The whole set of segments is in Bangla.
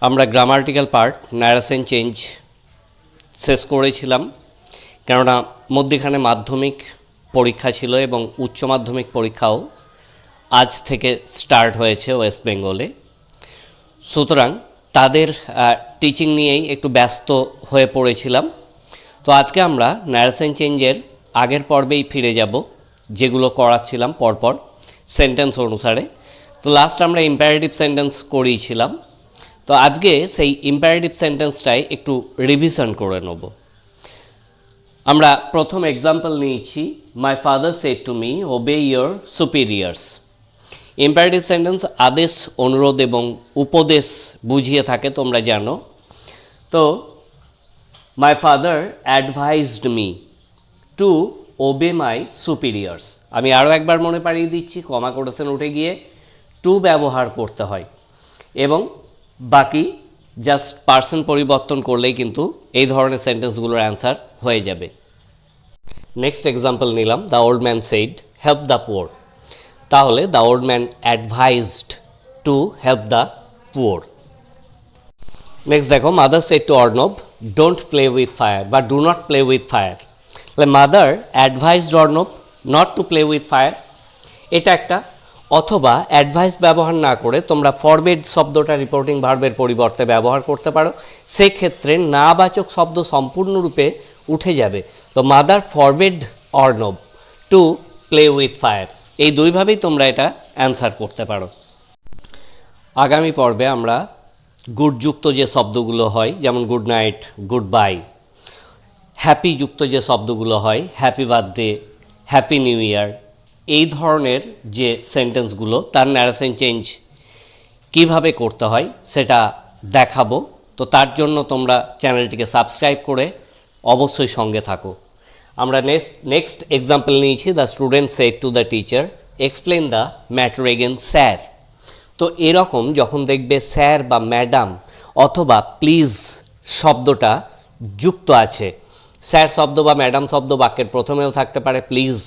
আমরা গ্রামাটিক্যাল পার্ট ন্যারেশন চেঞ্জ শেষ করেছিলাম, কেননা মধ্যখানে মাধ্যমিক পরীক্ষা ছিল এবং উচ্চ মাধ্যমিক পরীক্ষাও আজ থেকে স্টার্ট হয়েছে ওয়েস্ট বেঙ্গলে। সুতরাং তাদের টিচিং নিয়েই একটু ব্যস্ত হয়ে পড়েছিলাম। তো আজকে আমরা ন্যারেশন চেঞ্জের আগের পর্বেই ফিরে যাব, যেগুলো করাচ্ছিলাম পরপর সেন্টেন্স অনুসারে। তো লাস্ট আমরা ইম্পারেটিভ সেন্টেন্স করিয়েছিলাম, তো আজকে সেই ইম্পারেটিভ সেন্টেন্সটাই একটু রিভিশন করে নেব। আমরা প্রথম এক্সাম্পল নিয়েছি, my father said to me obey your সুপিরিয়ার্স। Imperative sentence আদেশ, অনুরোধ এবং উপদেশ বুঝিয়ে থাকে, তোমরা জানো। তো মাই ফাদার অ্যাডভাইজড মি টু ওবে মাই সুপিরিয়ার্স। আমি আরও একবার মনে পাড়িয়ে দিচ্ছি, কমা কোটেশন উঠে গিয়ে টু ব্যবহার করতে হয় এবং বাকি জাস্ট পার্সন পরিবর্তন করলেই কিন্তু এই ধরনের সেন্টেন্সগুলোর অ্যান্সার হয়ে যাবে। নেক্সট এক্সাম্পল নিলাম, the old man said help the poor. তাহলে the old man advised to help the poor. Next দেখো, mother said to Arnab don't play with fire বা do not play with fire. তাহলে mother advised Arnab not to play with fire, এটা একটা। অথবা অ্যাডভাইস ব্যবহার না করে তোমরা ফরবিড শব্দটা রিপোর্টিং ভার্বের পরিবর্তে ব্যবহার করতে পারো, সেক্ষেত্রে নাবাচক শব্দ সম্পূর্ণরূপে উঠে যাবে। তো mother forbid Arnab two play with fire, এই দুইভাবেই তোমরা এটা অ্যান্সার করতে পারো। আগামী পর্বে আমরা গুডযুক্ত যে শব্দগুলো হয়, যেমন good night, good bye, happy যুক্ত যে শব্দগুলো হয়, happy birthday, happy new year, এই ধরনের যে সেন্টেন্সগুলো তার ন্যারেশন চেঞ্জ কিভাবে করতে হয় সেটা দেখাবো। তো তার জন্য তোমরা চ্যানেলটিকে সাবস্ক্রাইব করে অবশ্যই সঙ্গে থাকো। আমরা নেক্সট এক্সাম্পল নিয়েছি, the student said to the teacher explain the matter again sir. তো এরকম যখন দেখবে স্যার বা ম্যাডাম অথবা প্লিজ শব্দটা যুক্ত আছে, স্যার শব্দ বা ম্যাডাম শব্দ বাক্যের প্রথমেও থাকতে পারে, প্লিজ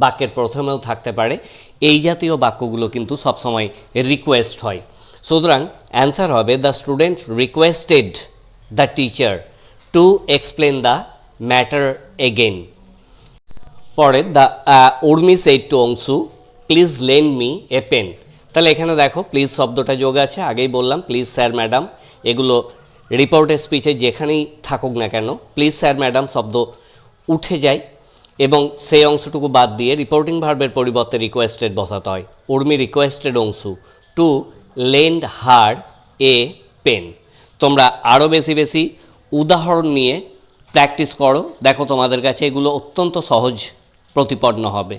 বাক্যের প্রথমেও থাকতে পারে, এই জাতীয় বাক্যগুলো কিন্তু সবসময় রিকোয়েস্ট হয়। সুতরাং অ্যান্সার হবে, the student requested the teacher to explain the matter again. পরে the Urmi said to Anshu please lend me a pen. তাহলে এখানে দেখো প্লিজ শব্দটা যোগ আছে, আগেই বললাম প্লিজ স্যার ম্যাডাম এগুলো রিপোর্টের স্পিচে যেখানেই থাকুক না কেন প্লিজ স্যার ম্যাডাম শব্দ উঠে যায় এবং সেই অংশটুকু বাদ দিয়ে রিপোর্টিং ভার্বের পরিবর্তে রিকোয়েস্টেড বসাতে হয়। Urmi requested Anshu to lend her a pen. তোমরা আরও বেশি বেশি উদাহরণ নিয়ে প্র্যাকটিস করো, দেখো তোমাদের কাছে এগুলো অত্যন্ত সহজ প্রতিপন্ন হবে।